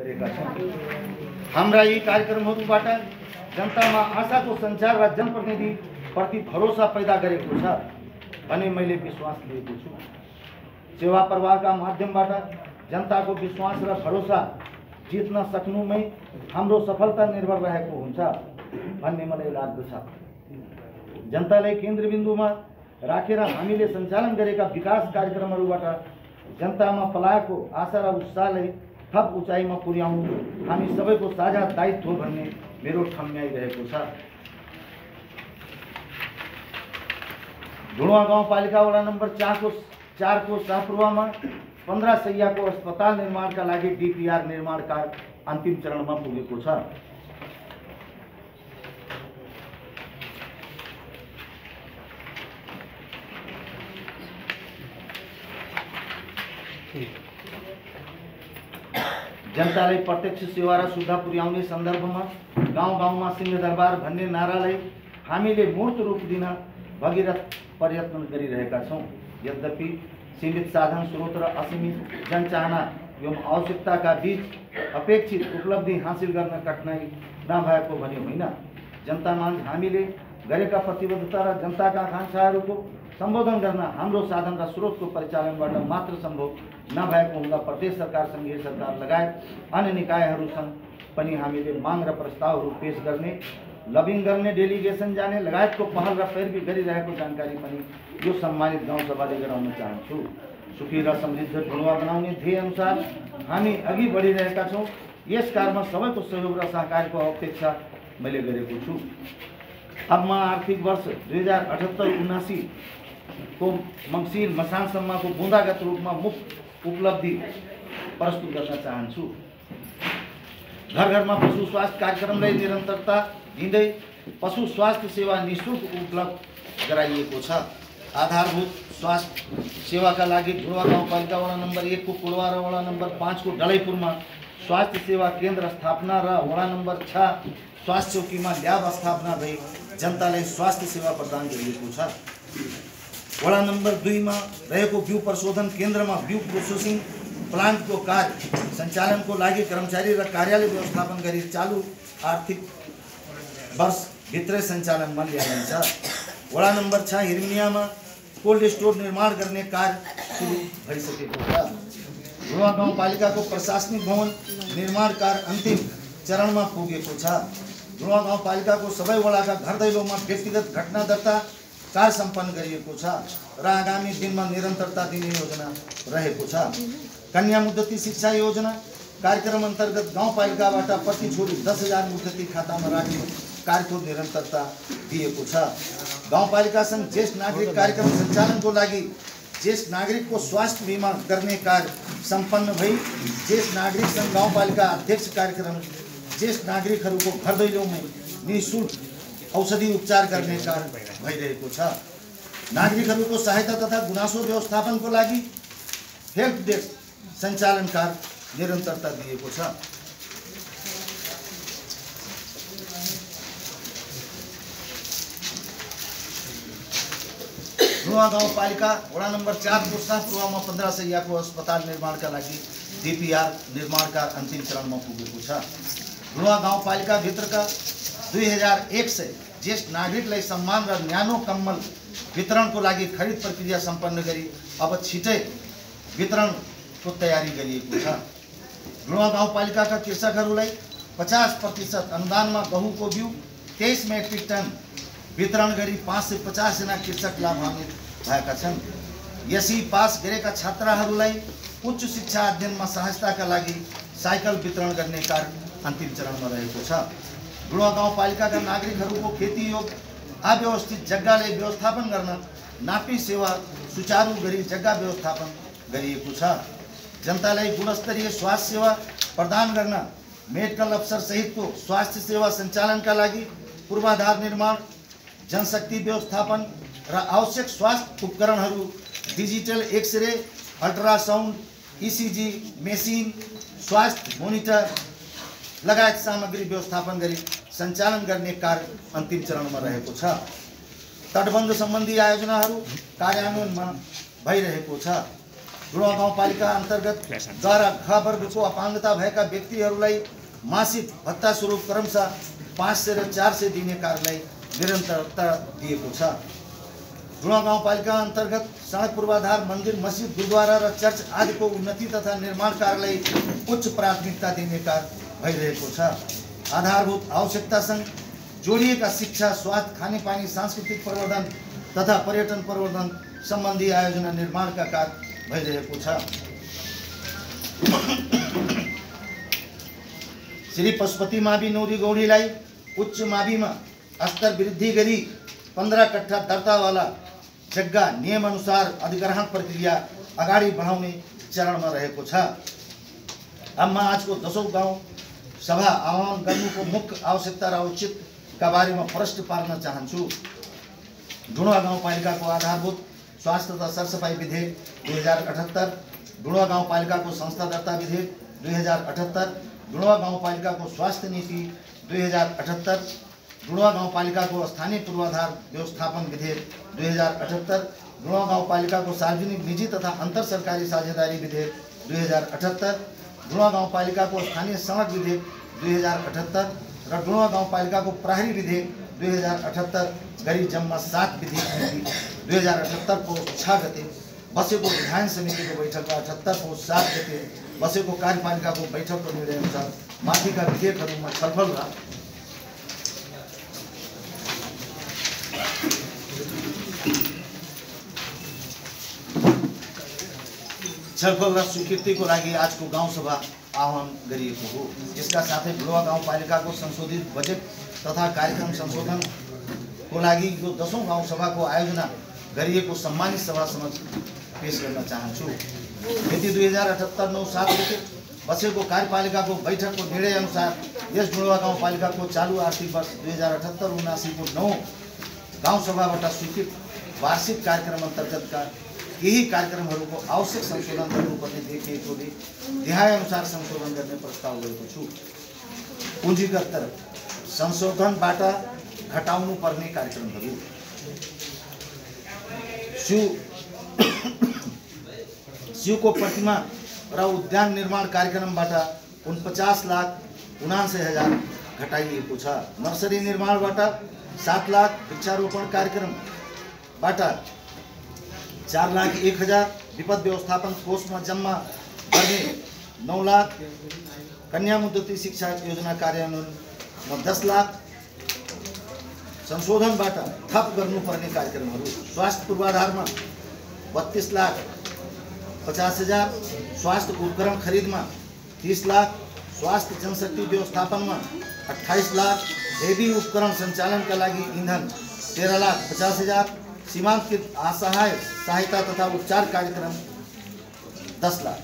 गरेका छौं। हाम्रा यी कार्यक्रमहरूबाट जनतामा आशाको सञ्चार र जनप्रतिनिधि प्रति भरोसा पैदा गरेको छ भन्ने मैले विश्वास लिएको छु। सेवा प्रवाहका माध्यमबाट जनताको विश्वास र भरोसा जित्न सक्नुमै हाम्रो सफलता निर्भर रहेको हुन्छ भन्ने मलाई लाग्दछ। जनतालाई केन्द्रबिन्दुमा राखेर हामीले सञ्चालन गरेका विकास कार्यक्रमहरूबाट जनतामा पलाएको आशा र उत्साहलाई थप उचाइमा पुर्याउनु हामी सबैको साझा दायित्व हो भन्ने मेरो ठम्याइरहेको छ। ढुङ्गा गाउँपालिका वडा नम्बर 4 को शाहपुरवामा 15 शैय्याको अस्पताल निर्माणका लागि डीपीआर निर्माण कार्य अन्तिम चरणमा पुगेको छ। जनतालाई प्रत्यक्ष सेवा र सुविधा पुर्याउने सन्दर्भमा गाउँ गाउँमा सिंहदरबार भन्ने नारालाई हामीले मूर्त रूप दिन भगीरथ प्रयत्न गरिरहेका छौं। यद्यपि सीमित साधन स्रोत र असीमित जनचाहना एवं आवश्यकताका बीच अपेक्षित उपलब्धि हासिल गर्न कठिनाई नभएको भने होइन। जनतामाझ हामीले गरेका प्रतिबद्धता र जनताका आकांक्षाहरूको सम्बोधन गर्न हाम्रो साधन र स्रोतको परिचालनबाट मात्र सम्भव नभएको हुँदा प्रदेश सरकार, संघीय सरकार लगायत अन्य निकायहरूसँग पनि हामीले माग र प्रस्तावहरू पेश गर्ने, लबिङ गर्ने, डेलिगेसन जाने लगायतको पहल र पैरवी गरिरहेको जानकारी पनि यो सम्मानित गाउँसभाले गराउन चाहन्छु। सुखी र समृद्ध ढुङ्गा बनाउने ध्येय अनुसार हामी अघि बढिरहेका छौं। यस कार्यमा सबैको सहयोग र सहकार्यको अपेक्षा मैले गरेको छु। अब म आर्थिक वर्ष 2078-79 को मङ्सिर मसानसम्मको बुँदागत रूपमा मुक्त उपलब्धि प्रस्तुत गर्न चाहन्छु। घर घरमा पशु स्वास्थ्य कार्यक्रमलाई निरन्तरता दिँदै पशु स्वास्थ्य सेवा निःशुल्क उपलब्ध गराइएको छ। आधारभूत स्वास्थ्य सेवाका लागि ढुङ्गा गाउँपालिका वडा नम्बर 1 को कुडवा र वडा नम्बर 5 को डलैपुरमा स्वास्थ्य सेवा केन्द्र स्थापना र वडा नम्बर 6 स्वास्थ्य चौकीमा ल्याब स्थापना भई जनतालाई स्वास्थ्य सेवा प्रदान गरिएको छ। वडा नम्बर 2 मा रहेको बिउ प्रशोधन केन्द्रमा बिउ प्रोसेसिङ प्लान्टको कार्य सञ्चालनको लागि कर्मचारी र कार्यालय व्यवस्थापन गरी चालू आर्थिक वर्ष भित्रै सञ्चालनमा ल्याइन्छ। वडा नम्बर 6 हिरमियामा कोल्ड स्टोर निर्माण गर्ने कार्य सुरु भइसकेको छ। ढुङ्गा गाउँपालिकाको प्रशासनिक भवन निर्माण कार्य अन्तिम चरणमा पुगेको छ। ढुङ्गा गाउँपालिकाको सबै वडाका घर दैलोमा व्यक्तिगत घटना दर्ता कार्य सम्पन्न गरिएको छ र आगामी दिनमा निरन्तरता दिने योजना रहेको छ। कन्या मुद्दती शिक्षा योजना कार्यक्रम अन्तर्गत गाउँपालिकाबाट प्रति छोरी 10,000 मुद्दती खातामा राख्ने कार्यको निरन्तरता दिएको छ। गाउँपालिकासँग ज्येष्ठ नागरिक कार्यक्रम सञ्चालनको लागि ज्येष्ठ नागरिकको स्वास्थ्य बीमा गर्ने कार्य सम्पन्न भई ज्येष्ठ नागरिकसँग गाउँपालिका अध्यक्ष कार्यक्रम ज्येष्ठ नागरिकहरूको घर दैलोमै निःशुल्क औषधि उपचार गर्ने कार्य भइरहेको छ। नागरिकहरूको सहायता तथा गुनासो व्यवस्थापनको लागि हेल्प डेस्क सञ्चालन कार्य निरन्तरता दिएको छ। ढुङ्गा गाउँपालिका वडा नम्बर 4 को शाहपुरवामा 15 शैय्याको अस्पताल निर्माणका लागि डीपीआर निर्माण कार्य अन्तिम चरणमा पुगेको छ। ढुङ्गा गाउँपालिका भित्रका 2100 ज्येष्ठ नागरिकलाई सम्मान र न्यानो कम्बल वितरणको लागि खरिद प्रक्रिया सम्पन्न गरी अब छिटै वितरणको तयारी गरिएको छ। ढुङ्गा गाउँपालिकाका कृषकहरूलाई 50% अनुदानमा गहुँको बिउ 23 मेट्रिक टन वितरण गरी 550 जना कृषक लाभान्वित भएका छन्। यसै पास गरेका छात्राहरूलाई उच्च शिक्षा अध्ययनमा सहायताका लागि साइकल वितरण गर्ने कार्य अन्तिम चरणमा रहेको छ। ढुङ्गा गाउँपालिकाका नागरिकहरूको खेती योग्य अव्यवस्थित जग्गालाई व्यवस्थापन गर्न नापी सेवा सुचारू गरी जग्गा व्यवस्थापन गरिएको छ। जनतालाई गुणस्तरीय स्वास्थ्य सेवा प्रदान गर्न मेडिकल अफसर सहितको स्वास्थ्य सेवा सञ्चालनका लागि पूर्वाधार निर्माण, जनशक्ति व्यवस्थापन र आवश्यक स्वास्थ्य उपकरणहरू, digital x ray, ultrasound, ECG machine, स्वास्थ्य मोनिटर लगायत सामग्री व्यवस्थापन गरी सञ्चालन गर्ने कार्य अन्तिम चरणमा रहेको छ। तटबन्ध सम्बन्धी आयोजनाहरू कार्यान्वयनमा भइरहेको छ। जुडुवा गाउँपालिका अन्तर्गत द्वारा ख वर्गको अपाङ्गता भएका व्यक्तिहरूलाई मासिक भत्ता स्वरूप क्रमशः 500 र 400 दिने कार्यलाई निरन्तरता दिएको छ। जुडुवा गाउँपालिका अन्तर्गत सडक पूर्वाधार, मन्दिर, मस्जिद, गुरुद्वारा र चर्च आदिको उन्नति तथा निर्माण कार्यलाई उच्च प्राथमिकता दिने कार्य भइरहेको छ। आधारभूत आवश्यकतासँग जोडिएका शिक्षा, स्वास्थ्य, खानेपानी, सांस्कृतिक प्रवर्धन तथा पर्यटन प्रवर्धन सम्बन्धी आयोजना निर्माणका कार्य भइरहेको छ। श्री पशुपति मावि नौरी गौडीलाई उच्च माविमा स्तर वृद्धि गरी 15 कट्ठा दर्तावाला जग्गा नियमअनुसार अधिग्रहण प्रक्रिया अगाडि बढाउने चरणमा रहेको छ। अब म आजको 10औं गाउँ सभा आह्वान गर्नुको मुख्य आवश्यकता र औचित्यका बारेमा प्रश्न पार्न चाहन्छु। जुडुवा गाउँपालिकाको आधारभूत स्वास्थ्य तथा सरसफाई विधेयक 2078, जुडुवा गाउँपालिकाको संस्था दर्ता विधेयक 2078, जुडुवा गाउँपालिकाको स्वास्थ्य नीति 2078, जुडुवा गाउँपालिकाको स्थानीय पूर्वाधार व्यवस्थापन विधेयक 2078, जुडुवा गाउँपालिकाको सार्वजनिक, निजी तथा अन्तर सरकारी साझेदारी विधेयक 2078, जुडुवा गाउँपालिकाको स्थानीय सडक विधेयक 2078 र जुडुवा गाउँपालिकाको प्रहरी विधेयक 2078 गरी जम्मा 7 विधेयक 2078 को 6 गते बसेको विधान समितिको बैठकमा 78 को 7 गते बसेको कार्यपालिकाको बैठकको निर्णयअनुसार माथिका विधेयकहरूमा छलफल र स्वीकृतिको लागि आजको गाउँसभा आह्वान गरिएको हो। यसका साथै जुडुवा गाउँपालिकाको संशोधित बजेट तथा कार्यक्रम संशोधनको लागि यो 10औं गाउँसभाको आयोजना गरिएको सम्मानित सभा समक्ष पेश गर्न चाहन्छु। यदि 2078-9/7 गते बसेको कार्यपालिकाको बैठकको निर्णय अनुसार यस जुडुवा गाउँपालिकाको चालू आर्थिक वर्ष 2078-79 को 9 गाउँसभाबाट स्वीकृत वार्षिक कार्यक्रम अन्तर्गतका केही कार्यक्रमहरूको आवश्यक संशोधन गर्नुपर्ने देखिएकोले देहायअनुसार संशोधन गर्ने प्रस्ताव गरेको छु। पुँजीगत संशोधनबाट घटाउनु पर्ने कार्यक्रमहरू: शिवको प्रतिमा र उद्यान निर्माण कार्यक्रमबाट 49,79,000 घटाइएको छ। नर्सरी निर्माणबाट 7 लाख, वृक्षारोपण कार्यक्रमबाट 4,01,000, विपद व्यवस्थापन कोषमा जम्मा गर्ने 9 लाख, कन्या मुद्दती शिक्षा योजना कार्यान्वयनमा 10 लाख, संशोधनबाट थप गर्नुपर्ने कार्यक्रमहरू: स्वास्थ्य पूर्वाधारमा 32,50,000, स्वास्थ्य उपकरण खरिदमा 30 लाख, स्वास्थ्य जनशक्ति व्यवस्थापनमा 28 लाख, हेभी उपकरण सञ्चालनका लागि ईंधन 13,50,000, सीमांकित असहाय सहायता तथा उपचार कार्यक्रम 10 लाख,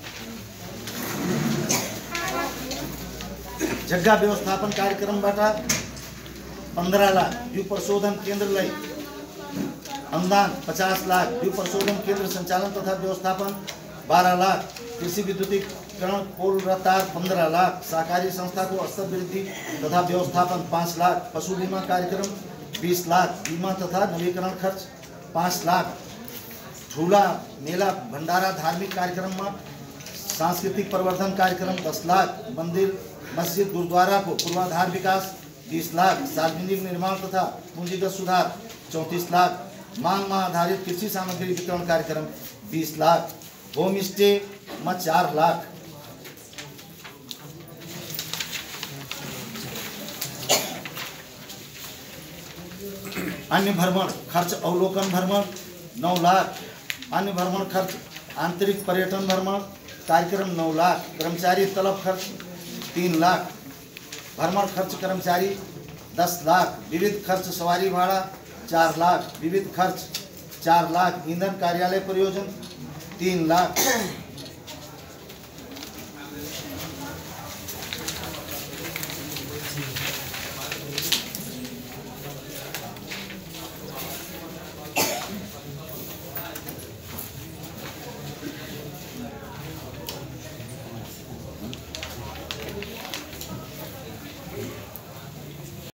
जग्गा व्यवस्थापन कार्यक्रमबाट 15 लाख, भू प्रशोधन केन्द्रलाई अनुदान 50 लाख, भू प्रशोधन केन्द्र सञ्चालन तथा व्यवस्थापन 12 लाख, कृषि विद्युतीकरण पोल र तार 15 लाख, सहकारी संस्थाको स्तर वृद्धि तथा व्यवस्थापन 5 लाख, पशु बीमा कार्यक्रम 20 लाख, बीमा तथा नवीकरण खर्च 5 लाख, ठुला मेला भण्डारा धार्मिक कार्यक्रममा सांस्कृतिक प्रवर्धन कार्यक्रम 10 लाख, मन्दिर, मस्जिद, गुरुद्वाराको पूर्वाधार विकास 20 लाख, सार्वजनिक निर्माण तथा पूंजीगत सुधार 34 लाख, मांगमा आधारित कृषि सामग्री वितरण कार्यक्रम 20 लाख, होम स्टेमा 4 लाख, अन्य भ्रमण खर्च अवलोकन भ्रमण 9 लाख, अन्य भ्रमण खर्च आंतरिक पर्यटन भ्रमण कार्यक्रम 9 लाख, कर्मचारी तलब खर्च 3 लाख, भ्रमण खर्च कर्मचारी 10 लाख, विविध खर्च सवारी भाड़ा 4 लाख, विविध खर्च 4 लाख, ईंधन कार्यालय प्रयोजन 3 लाख,